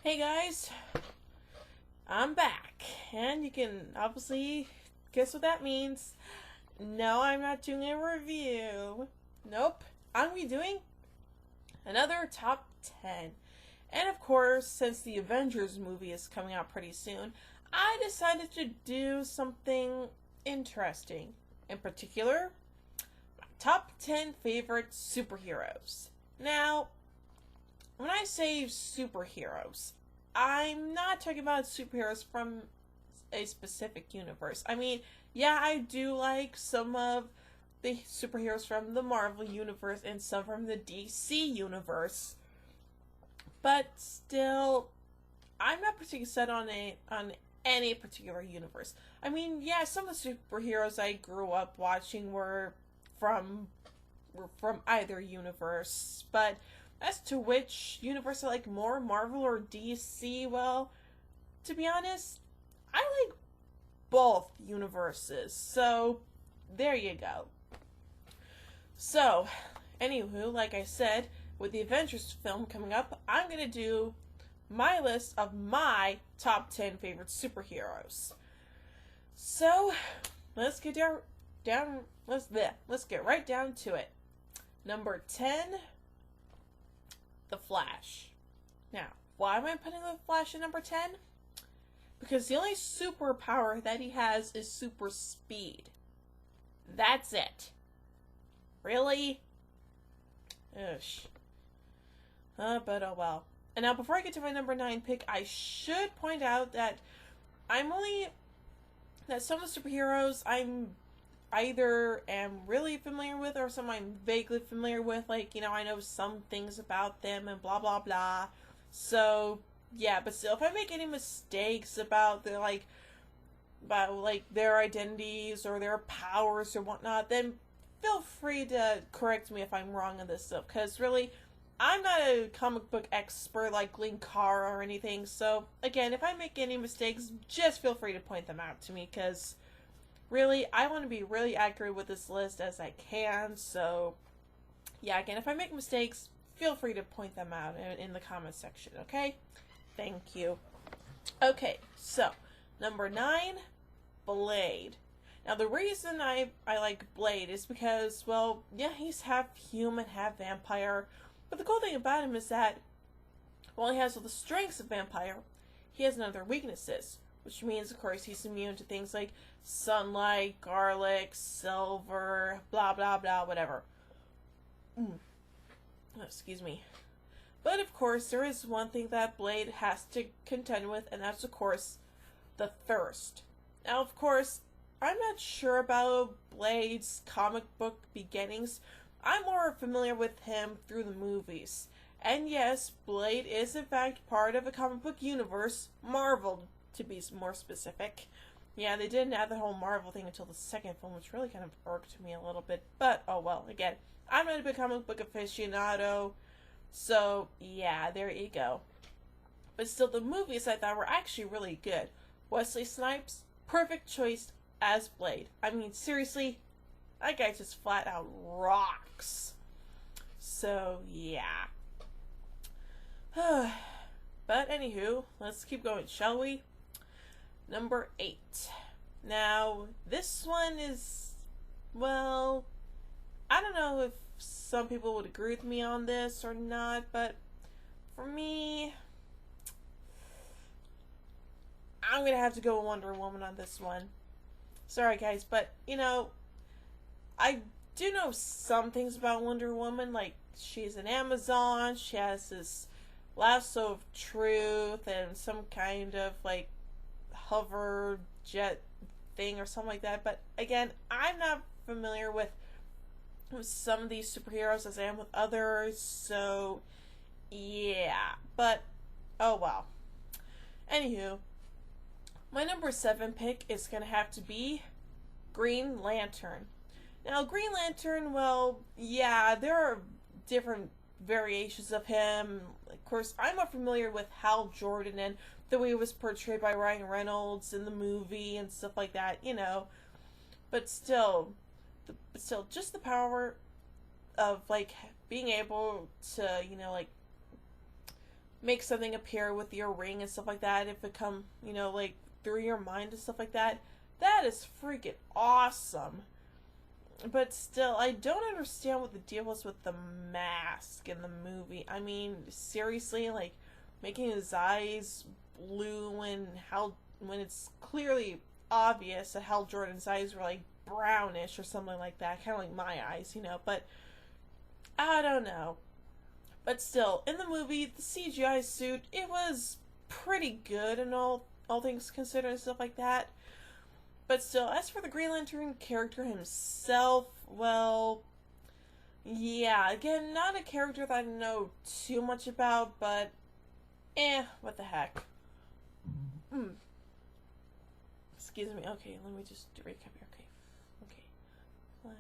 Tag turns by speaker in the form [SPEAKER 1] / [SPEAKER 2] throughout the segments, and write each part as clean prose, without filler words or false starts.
[SPEAKER 1] Hey guys, I'm back, and you can obviously guess what that means. No, I'm not doing a review. Nope, I'm going to be doing another top 10. And of course, since the Avengers movie is coming out pretty soon, I decided to do something interesting. In particular, my top 10 favorite superheroes. Now, when I say superheroes, I'm not talking about superheroes from a specific universe. I mean, yeah, I do like some of the superheroes from the Marvel universe and some from the DC universe, but still, I'm not particularly set on any particular universe. I mean, yeah, some of the superheroes I grew up watching from were from either universe, but as to which universe I like more, Marvel or DC, well, to be honest, I like both universes. So, there you go. So, anywho, like I said, with the Avengers film coming up, I'm going to do my list of my top 10 favorite superheroes. So, let's get let's get right down to it. Number 10, The Flash. Now, why am I putting The Flash at number 10? Because the only superpower that he has is super speed. That's it. Really? Ugh. But oh well. And now, before I get to my number 9 pick, I should point out that some of the superheroes I'm either am really familiar with or some I'm vaguely familiar with. Like, I know some things about them and blah blah blah. So, yeah, but still, if I make any mistakes about their identities or their powers or whatnot, then feel free to correct me if I'm wrong on this stuff. Because really, I'm not a comic book expert like Linkara or anything. So, again, if I make any mistakes, just feel free to point them out to me. Because really, I want to be really accurate with this list as I can. So, yeah, again, if I make mistakes, feel free to point them out in the comment section, okay? Thank you. Okay, so, number 9, Blade. Now, the reason I like Blade is because, well, yeah, he's half human, half vampire. But the cool thing about him is that, while he has all the strengths of vampire, he has none of their weaknesses. Which means, of course, he's immune to things like sunlight, garlic, silver, blah, blah, blah, whatever. Oh, excuse me. But, of course, there is one thing that Blade has to contend with, and that's, of course, the thirst. Now, of course, I'm not sure about Blade's comic book beginnings. I'm more familiar with him through the movies. And yes, Blade is in fact part of a comic book universe, Marvel to be more specific. Yeah, they didn't add the whole Marvel thing until the second film, which really kind of irked me a little bit. But, oh well, again, I'm not a big comic book aficionado. So, yeah, there you go. But still, the movies I thought were actually really good. Wesley Snipes, perfect choice as Blade. I mean, seriously, that guy just flat out rocks. So, yeah. But, anywho, let's keep going, shall we? Number 8. Now, this one is, well, I don't know if some people would agree with me on this or not, but for me, I'm gonna have to go Wonder Woman on this one. Sorry, guys, but, I do know some things about Wonder Woman, like, she's an Amazon, she has this lasso of truth, and some kind of, like, hover jet thing or something like that, but, again, I'm not familiar with some of these superheroes as I am with others, so, yeah, but, oh well. Anywho, my number 7 pick is gonna have to be Green Lantern. Now, Green Lantern, well, yeah, there are different variations of him. Of course, I'm more familiar with Hal Jordan and the way it was portrayed by Ryan Reynolds in the movie and stuff like that, But still, just the power of, like, being able to, make something appear with your ring and stuff like that, if it come, like through your mind and stuff like that. That is freaking awesome. But still, I don't understand what the deal was with the mask in the movie. I mean, seriously, like making his eyes blue when it's clearly obvious that Hal Jordan's eyes were like brownish or something like that, kind of like my eyes. But I don't know. But still, in the movie, the CGI suit, it was pretty good and all things considered and stuff like that. But still, as for the Green Lantern character himself, well, yeah, again, not a character that I know too much about, but what the heck. Excuse me. Okay, let me just recap here. Okay. Flash,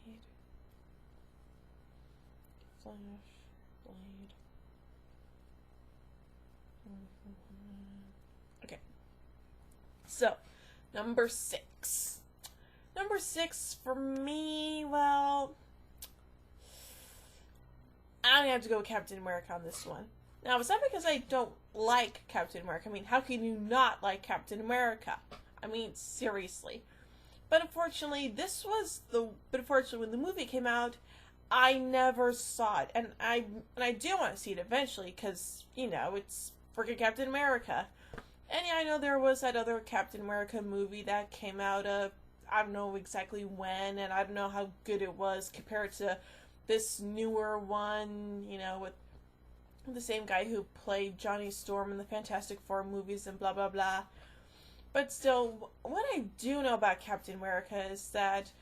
[SPEAKER 1] Blade. Okay. So, number 6. Number 6 for me, well, I'm gonna have to go with Captain America on this one. Now, it's not because I don't like Captain America. I mean, how can you not like Captain America? I mean, seriously. But unfortunately, when the movie came out, I never saw it, and I do want to see it eventually, because it's freaking Captain America. And yeah, I know there was that other Captain America movie that came out. I don't know exactly when, and I don't know how good it was compared to this newer one. With the same guy who played Johnny Storm in the Fantastic Four movies and blah blah blah. But still, what I do know about Captain America is that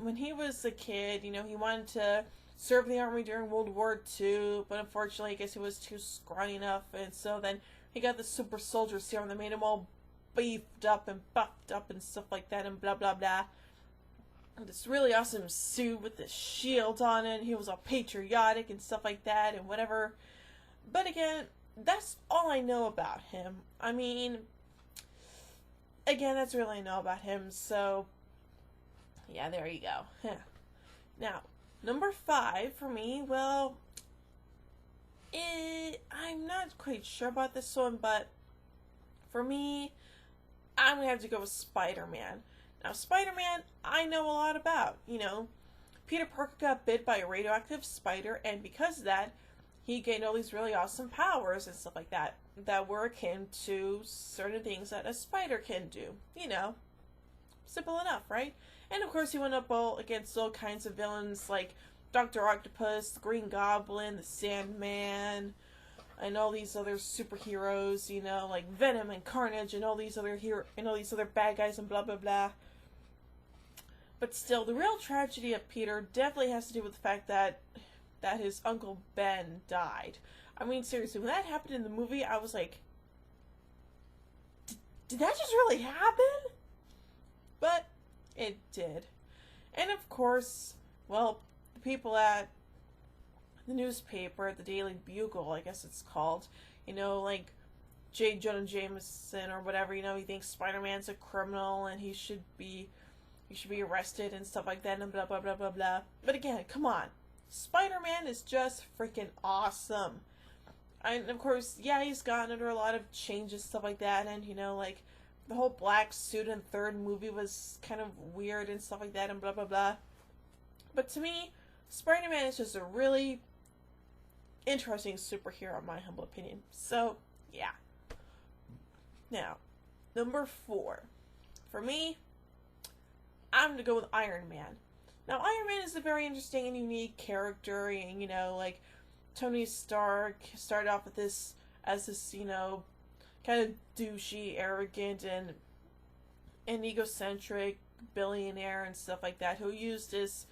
[SPEAKER 1] when he was a kid, he wanted to serve the army during World War II, but unfortunately, I guess he was too scrawny enough, and so then he got the super soldier serum that made him all beefed up and buffed up and stuff like that, and blah blah blah. This really awesome suit with the shield on it, and he was all patriotic and stuff like that, and whatever. But again, that's all I know about him. I mean, again, that's really all I know about him, so yeah, there you go. Now, number 5 for me, well, I'm not quite sure about this one, but for me, I'm going to have to go with Spider-Man. Now, Spider-Man, I know a lot about. Peter Parker got bit by a radioactive spider, and because of that, he gained all these really awesome powers and stuff like that were akin to certain things that a spider can do. Simple enough, right? And of course, he went up against all kinds of villains like Dr. Octopus, the Green Goblin, the Sandman, and all these other superheroes, like Venom and Carnage and all these other bad guys and blah blah blah. But still, the real tragedy of Peter definitely has to do with the fact that his Uncle Ben died. I mean, seriously, when that happened in the movie, I was like, did that just really happen? But it did. And of course, well, the people at the newspaper, the Daily Bugle, I guess it's called, like J. Jonah Jameson or whatever, he thinks Spider-Man's a criminal and he should be arrested and stuff like that and blah blah blah blah blah. But again, come on. Spider-Man is just freaking awesome. And of course, yeah, he's gotten under a lot of changes, stuff like that, and like the whole black suit in third movie was kind of weird and stuff like that and blah blah blah. But to me, Spider-Man is just a really interesting superhero in my humble opinion. So, yeah. Now, number 4. For me, I'm going to go with Iron Man. Now, Iron Man is a very interesting and unique character, and, like, Tony Stark started off with this, kind of douchey, arrogant, and egocentric billionaire and stuff like that, who used his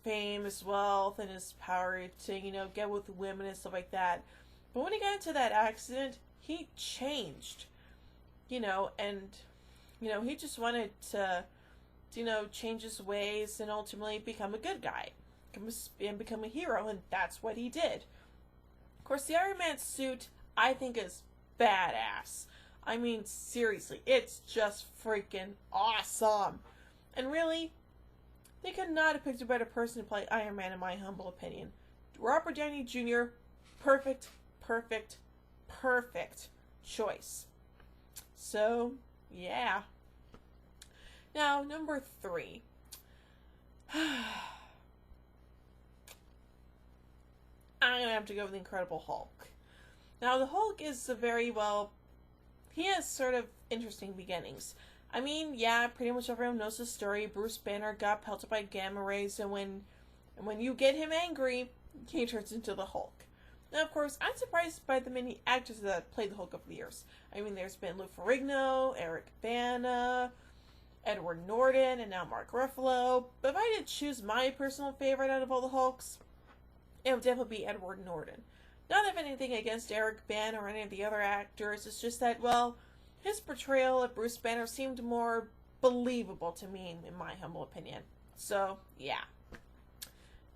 [SPEAKER 1] fame, his wealth, and his power to, get with women and stuff like that. But when he got into that accident, he changed, and, he just wanted to, change his ways and ultimately become a good guy and become a hero, and that's what he did. Of course, the Iron Man suit, I think, is badass. I mean, seriously, it's just freaking awesome. And really, they could not have picked a better person to play Iron Man in my humble opinion. Robert Downey Jr., perfect, perfect, perfect choice. So, yeah. Now, number 3. I'm going to have to go with the Incredible Hulk. Now, the Hulk is he has sort of interesting beginnings. I mean, yeah, pretty much everyone knows the story. Bruce Banner got pelted by gamma rays, and when you get him angry, he turns into the Hulk. Now, of course, I'm surprised by the many actors that played the Hulk over the years. I mean, there's been Lou Ferrigno, Eric Bana, Edward Norton, and now Mark Ruffalo. But if I had to choose my personal favorite out of all the Hulks, it would definitely be Edward Norton. Not have anything against Eric Bana or any of the other actors, it's just that, well, his portrayal of Bruce Banner seemed more believable to me, in my humble opinion. So, yeah.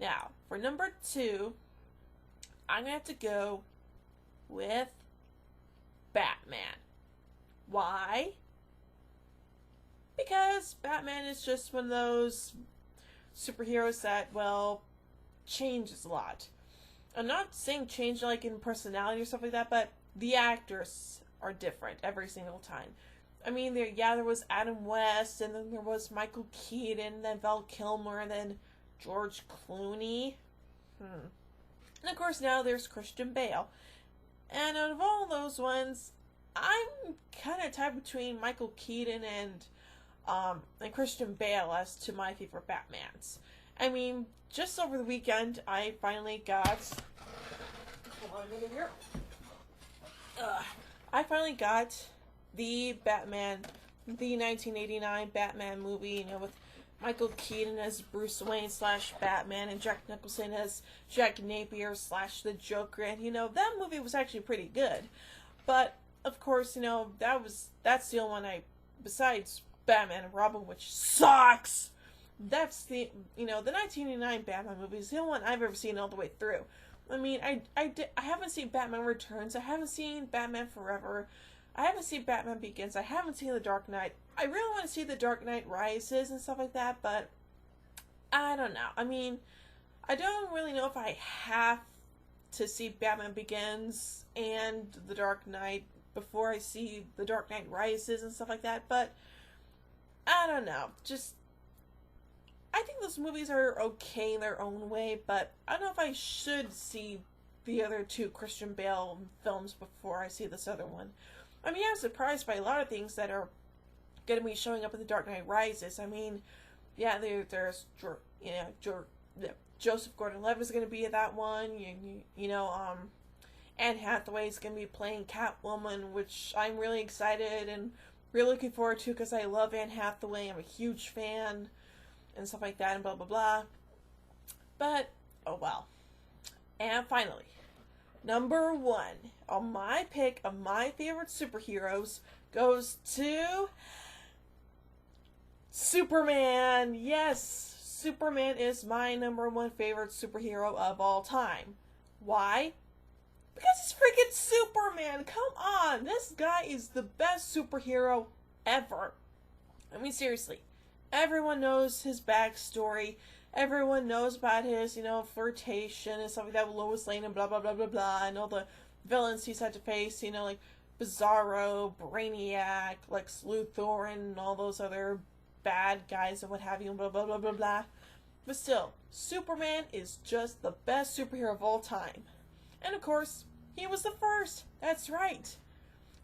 [SPEAKER 1] Now, for number 2, I'm going to have to go with Batman. Why? Because Batman is just one of those superheroes that, well, changes a lot. I'm not saying change like in personality or stuff like that, but the actors are different every single time. I mean, there was Adam West, and then there was Michael Keaton, then Val Kilmer, and then George Clooney. And of course now there's Christian Bale. And out of all those ones, I'm kind of tied between Michael Keaton and Christian Bale as to my favorite Batmans. I mean, just over the weekend, I finally got... Hold on a minute here. I finally got the 1989 Batman movie, with Michael Keaton as Bruce Wayne / Batman, and Jack Nicholson as Jack Napier / the Joker, and that movie was actually pretty good. But of course, that's the only one besides Batman and Robin, which sucks. That's the 1989 Batman movie is the only one I've ever seen all the way through. I mean, I haven't seen Batman Returns. I haven't seen Batman Forever. I haven't seen Batman Begins. I haven't seen The Dark Knight. I really want to see The Dark Knight Rises and stuff like that, but I don't know. I mean, I don't really know if I have to see Batman Begins and The Dark Knight before I see The Dark Knight Rises and stuff like that, but I don't know. I think those movies are okay in their own way, but I don't know if I should see the other 2 Christian Bale films before I see this other one. I mean, I'm surprised by a lot of things that are going to be showing up in The Dark Knight Rises. I mean, yeah, there's Joseph Gordon-Levitt is going to be in that one. Anne Hathaway is going to be playing Catwoman, which I'm really excited and really looking forward to because I love Anne Hathaway. I'm a huge fan and stuff like that and blah, blah, blah. But, oh well. And finally, number 1 on my pick of my favorite superheroes goes to Superman. Yes, Superman is my number 1 favorite superhero of all time. Why? Because it's freaking Superman. Come on. This guy is the best superhero ever. I mean, seriously. Everyone knows his backstory. Everyone knows about his, flirtation and stuff like that with Lois Lane and blah, blah, blah, blah, blah. And all the villains he's had to face, like Bizarro, Brainiac, Lex Luthor, and all those other bad guys and what have you, and blah, blah, blah, blah, blah. But still, Superman is just the best superhero of all time. And of course, he was the first. That's right.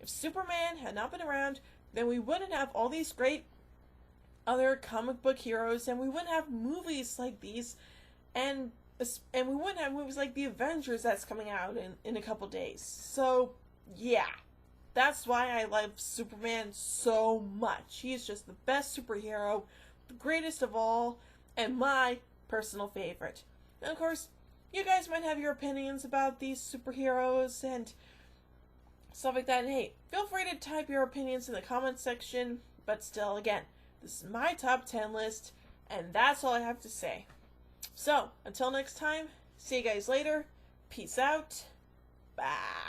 [SPEAKER 1] If Superman had not been around, then we wouldn't have all these great other comic book heroes, and we wouldn't have movies like these, and we wouldn't have movies like the Avengers that's coming out in a couple days. So, yeah. That's why I love Superman so much. He is just the best superhero, the greatest of all, and my personal favorite. And of course, you guys might have your opinions about these superheroes and stuff like that. And hey, feel free to type your opinions in the comment section. But still, again, this is my top 10 list, and that's all I have to say. So, until next time, see you guys later. Peace out. Bye.